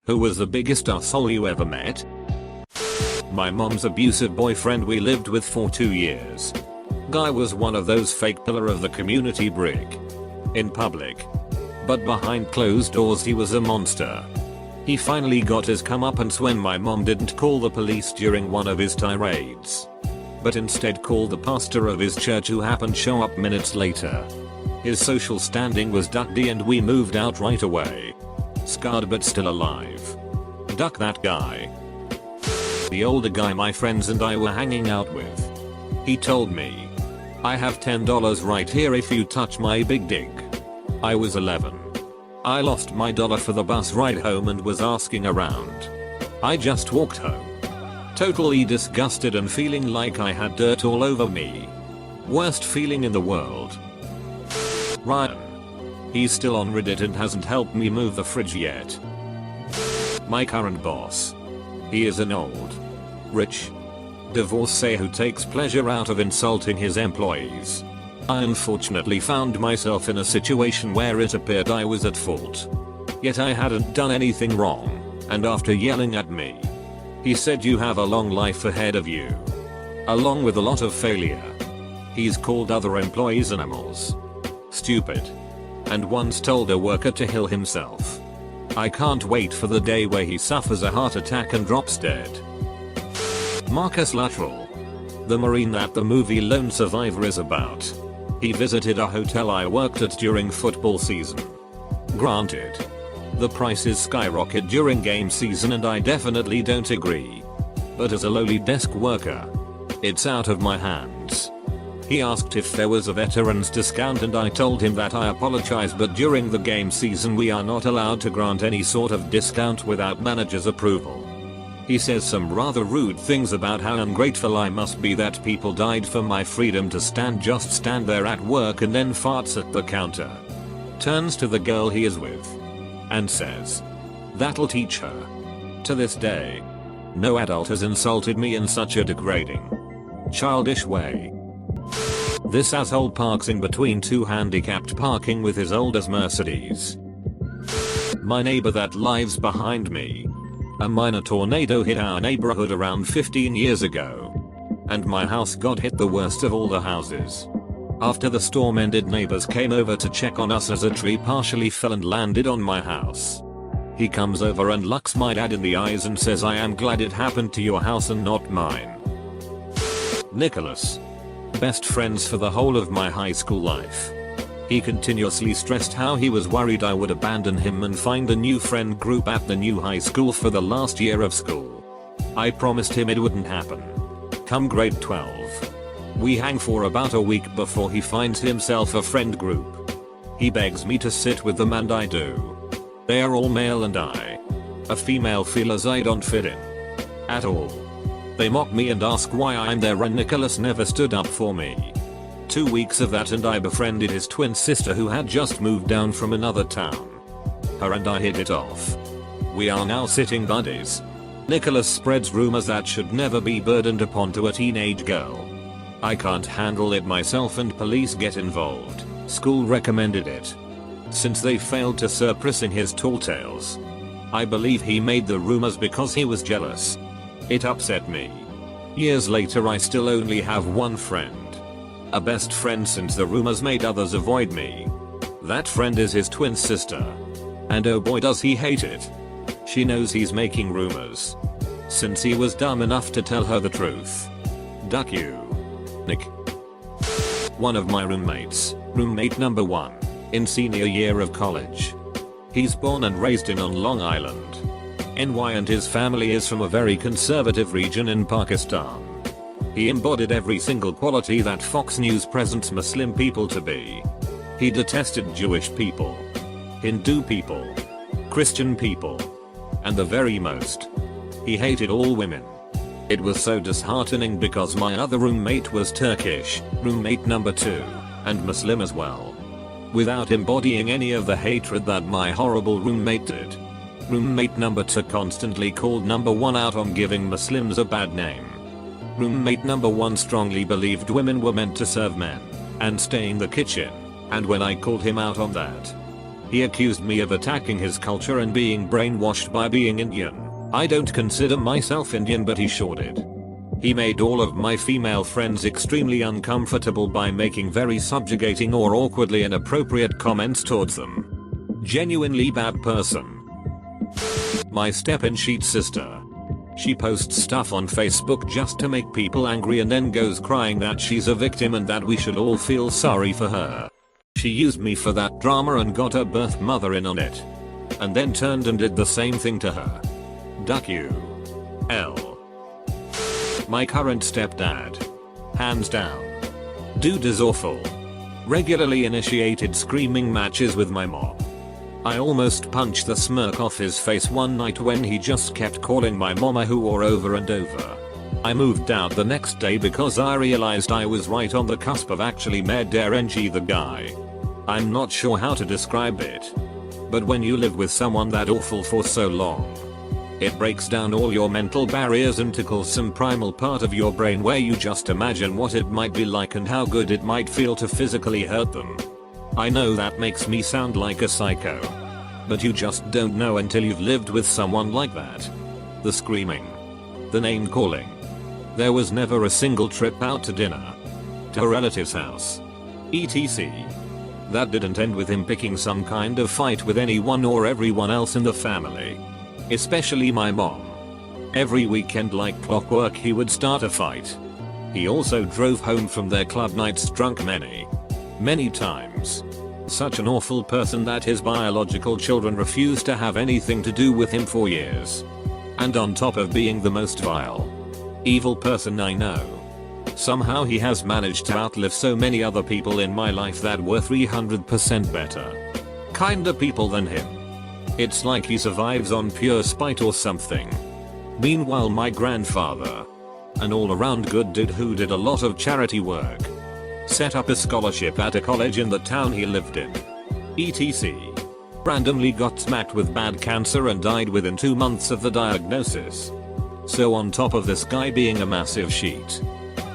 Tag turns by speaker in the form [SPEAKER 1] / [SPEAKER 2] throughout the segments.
[SPEAKER 1] Who was the biggest asshole you ever met? My mom's abusive boyfriend we lived with for 2 years. Guy was one of those fake pillar of the community brick. In public. But behind closed doors he was a monster. He finally got his comeuppance when my mom didn't call the police during one of his tirades. But instead called the pastor of his church who happened to show up minutes later. His social standing was ducky and we moved out right away. Scarred but still alive. Duck that guy. The older guy my friends and I were hanging out with. He told me, "I have $10 right here if you touch my big dick." I was 11. I lost my dollar for the bus ride home and was asking around. I just walked home. Totally disgusted and feeling like I had dirt all over me. Worst feeling in the world. Ryan. He's still on Reddit and hasn't helped me move the fridge yet. My current boss. He is an old, rich, divorcee who takes pleasure out of insulting his employees. I unfortunately found myself in a situation where it appeared I was at fault. Yet I hadn't done anything wrong, and after yelling at me, he said you have a long life ahead of you. Along with a lot of failure. He's called other employees animals. Stupid. And once told a worker to kill himself. I can't wait for the day where he suffers a heart attack and drops dead. Marcus Luttrell. The Marine that the movie Lone Survivor is about. He visited a hotel I worked at during football season. Granted, the prices skyrocket during game season and I definitely don't agree. But as a lowly desk worker, it's out of my hands. He asked if there was a veterans discount and I told him that I apologize but during the game season we are not allowed to grant any sort of discount without manager's approval. He says some rather rude things about how ungrateful I must be that people died for my freedom to just stand there at work and then farts at the counter. Turns to the girl he is with. And says, "That'll teach her." To this day, no adult has insulted me in such a degrading, childish way. This asshole parks in between two handicapped parking with his oldest Mercedes. My neighbor that lives behind me. A minor tornado hit our neighborhood around 15 years ago. And my house got hit the worst of all the houses. After the storm ended, neighbors came over to check on us as a tree partially fell and landed on my house. He comes over and looks my dad in the eyes and says, "I am glad it happened to your house and not mine." Nicholas. Best friends for the whole of my high school life. He continuously stressed how he was worried I would abandon him and find a new friend group at the new high school for the last year of school. I promised him it wouldn't happen. Come grade 12. We hang for about a week before he finds himself a friend group. He begs me to sit with them and I do. They are all male and I, a female, feel as I don't fit in. At all. They mock me and ask why I'm there and Nicholas never stood up for me. 2 weeks of that and I befriended his twin sister who had just moved down from another town. Her and I hit it off. We are now sitting buddies. Nicholas spreads rumors that should never be burdened upon to a teenage girl. I can't handle it myself and police get involved. School recommended it. Since they failed to suppressing his tall tales. I believe he made the rumors because he was jealous. It upset me. Years later I still only have one friend. A best friend since the rumors made others avoid me. That friend is his twin sister. And oh boy does he hate it. She knows he's making rumors. Since he was dumb enough to tell her the truth. Duck you. Nick. One of my roommates, roommate number 1, in senior year of college. He's born and raised in on Long Island, NY, and his family is from a very conservative region in Pakistan. He embodied every single quality that Fox News presents Muslim people to be. He detested Jewish people, Hindu people, Christian people, and the very most, he hated all women. It was so disheartening because my other roommate was Turkish, roommate number 2, and Muslim as well. Without embodying any of the hatred that my horrible roommate did. Roommate number 2 constantly called number 1 out on giving Muslims a bad name. Roommate number 1 strongly believed women were meant to serve men and stay in the kitchen, and when I called him out on that, He accused me of attacking his culture and being brainwashed by being Indian. I don't consider myself Indian, but he sure did. He made all of my female friends extremely uncomfortable by making very subjugating or awkwardly inappropriate comments towards them. Genuinely bad person. My step-in-sheet sister. She posts stuff on Facebook just to make people angry and then goes crying that she's a victim and that we should all feel sorry for her. She used me for that drama and got her birth mother in on it. And then turned and did the same thing to her. Duck you. L. My current stepdad. Hands down. Dude is awful. Regularly initiated screaming matches with my mom. I almost punched the smirk off his face one night when he just kept calling my mom a whore over and over. I moved out the next day because I realized I was right on the cusp of actually murdering the guy. I'm not sure how to describe it. But when you live with someone that awful for so long, it breaks down all your mental barriers and tickles some primal part of your brain where you just imagine what it might be like and how good it might feel to physically hurt them. I know that makes me sound like a psycho. But you just don't know until you've lived with someone like that. The screaming. The name calling. There was never a single trip out to dinner. To a relative's house. etc. That didn't end with him picking some kind of fight with anyone or everyone else in the family. Especially my mom. Every weekend like clockwork he would start a fight. He also drove home from their club nights drunk many times. Such an awful person that his biological children refused to have anything to do with him for years. And on top of being the most vile, evil person I know, somehow he has managed to outlive so many other people in my life that were 300% better. Kinda people than him. It's like he survives on pure spite or something. Meanwhile my grandfather, an all-around good dude who did a lot of charity work, set up a scholarship at a college in the town he lived in. etc. Randomly got smacked with bad cancer and died within 2 months of the diagnosis. So on top of this guy being a massive sheet,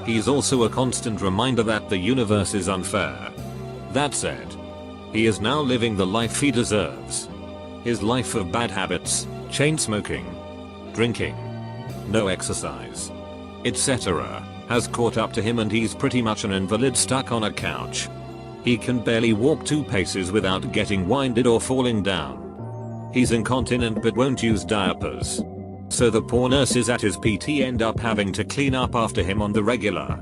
[SPEAKER 1] he's also a constant reminder that the universe is unfair. That said, he is now living the life he deserves. His life of bad habits, chain smoking, drinking, no exercise, etc. has caught up to him and he's pretty much an invalid stuck on a couch. He can barely walk 2 paces without getting winded or falling down. He's incontinent but won't use diapers. So the poor nurses at his PT end up having to clean up after him on the regular.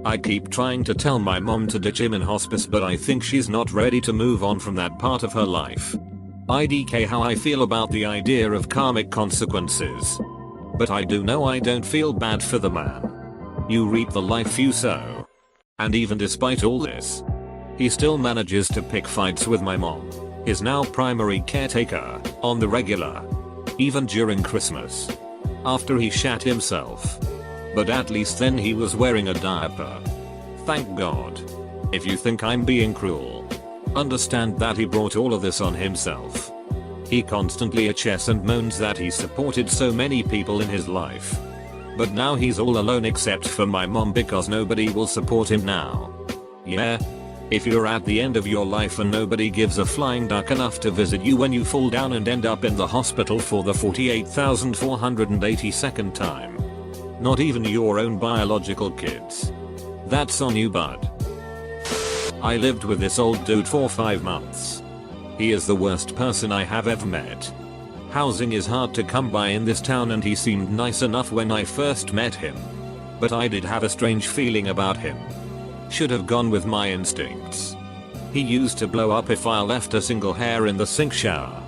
[SPEAKER 1] I keep trying to tell my mom to ditch him in hospice, but I think she's not ready to move on from that part of her life. IDK how I feel about the idea of karmic consequences. But I do know I don't feel bad for the man. You reap the life you sow. And even despite all this, he still manages to pick fights with my mom, his now primary caretaker, on the regular. Even during Christmas. After he shat himself. But at least then he was wearing a diaper. Thank God. If you think I'm being cruel, understand that he brought all of this on himself. He constantly itches and moans that he supported so many people in his life. But now he's all alone except for my mom because nobody will support him now. Yeah. If you're at the end of your life and nobody gives a flying duck enough to visit you when you fall down and end up in the hospital for the 48,482nd time. Not even your own biological kids. That's on you, bud. I lived with this old dude for 5 months. He is the worst person I have ever met. Housing is hard to come by in this town and he seemed nice enough when I first met him. But I did have a strange feeling about him. Should have gone with my instincts. He used to blow up if I left a single hair in the sink shower.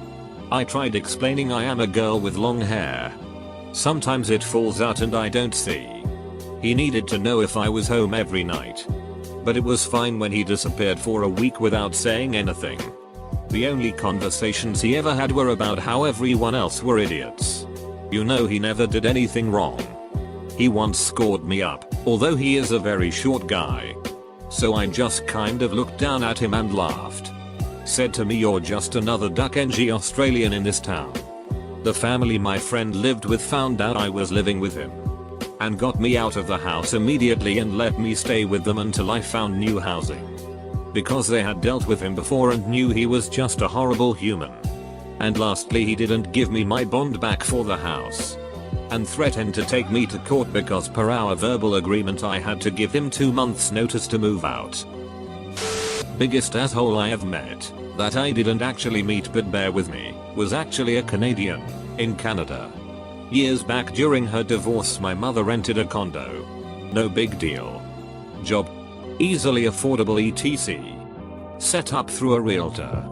[SPEAKER 1] I tried explaining I am a girl with long hair. Sometimes it falls out and I don't see. He needed to know if I was home every night. But it was fine when he disappeared for a week without saying anything. The only conversations he ever had were about how everyone else were idiots. You know he never did anything wrong. He once scored me up, although he is a very short guy. So I just kind of looked down at him and laughed. Said to me, "You're just another duck NG Australian in this town." The family my friend lived with found out I was living with him. And got me out of the house immediately and let me stay with them until I found new housing. because they had dealt with him before and knew he was just a horrible human. And lastly, he didn't give me my bond back for the house and threatened to take me to court because per our verbal agreement I had to give him 2 months notice to move out. Biggest asshole I have met, that I didn't actually meet but bear with me, was actually a Canadian, in Canada. Years back during her divorce my mother rented a condo. No big deal. Job. Easily affordable etc. Set up through a realtor.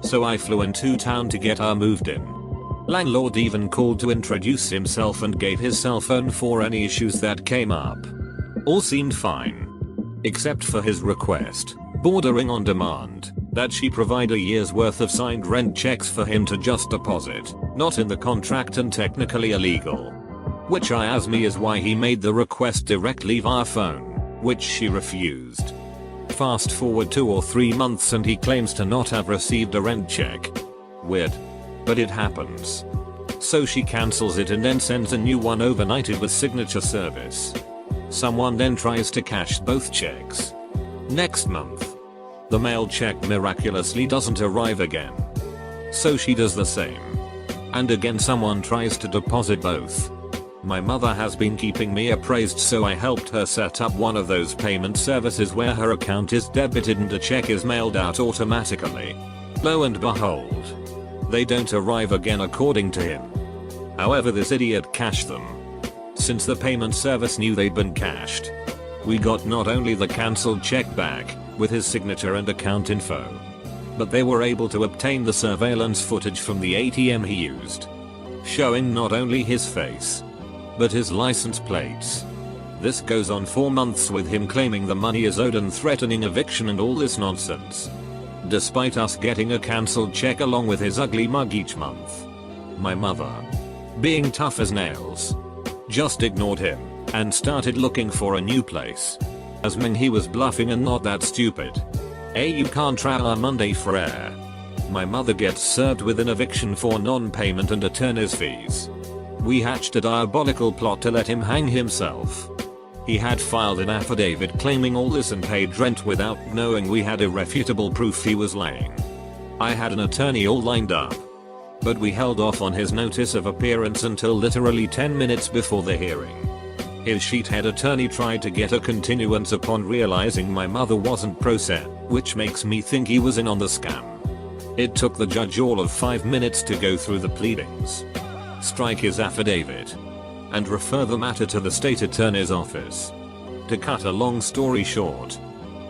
[SPEAKER 1] So I flew into town to get her moved in. Landlord even called to introduce himself and gave his cell phone for any issues that came up. All seemed fine. Except for his request, bordering on demand, that she provide a year's worth of signed rent checks for him to just deposit, not in the contract and technically illegal. Which I asked me is why he made the request directly via phone, which she refused. Fast forward 2 or 3 months and he claims to not have received a rent check. Weird. But it happens. So she cancels it and then sends a new one overnighted with signature service. Someone then tries to cash both checks. Next month, the mailed check miraculously doesn't arrive again. So she does the same. And again someone tries to deposit both. My mother has been keeping me appraised, so I helped her set up one of those payment services where her account is debited and a check is mailed out automatically. Lo and behold, they don't arrive again according to him. However, this idiot cashed them. Since the payment service knew they'd been cashed, we got not only the cancelled check back, with his signature and account info, but they were able to obtain the surveillance footage from the ATM he used, showing not only his face, but his license plates. This goes on 4 months with him claiming the money is owed and threatening eviction and all this nonsense. Despite us getting a cancelled check along with his ugly mug each month. My mother, being tough as nails, just ignored him and started looking for a new place. Assuming he was bluffing and not that stupid. You can't try our Monday for air. My mother gets served with an eviction for non-payment and attorney's fees. We hatched a diabolical plot to let him hang himself. He had filed an affidavit claiming all this and paid rent without knowing we had irrefutable proof he was lying. I had an attorney all lined up, but we held off on his notice of appearance until literally 10 minutes before the hearing. His sheethead attorney tried to get a continuance upon realizing my mother wasn't pro se, which makes me think he was in on the scam. It took the judge all of 5 minutes to go through the pleadings, strike his affidavit, and refer the matter to the state attorney's office. To cut a long story short,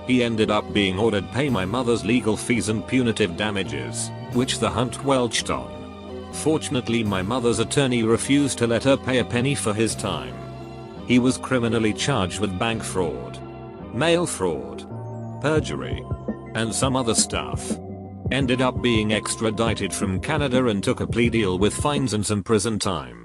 [SPEAKER 1] he ended up being ordered pay my mother's legal fees and punitive damages, which the hunt welched on. Fortunately, my mother's attorney refused to let her pay a penny for his time. He was criminally charged with bank fraud, mail fraud, perjury, and some other stuff. Ended up being extradited from Canada and took a plea deal with fines and some prison time.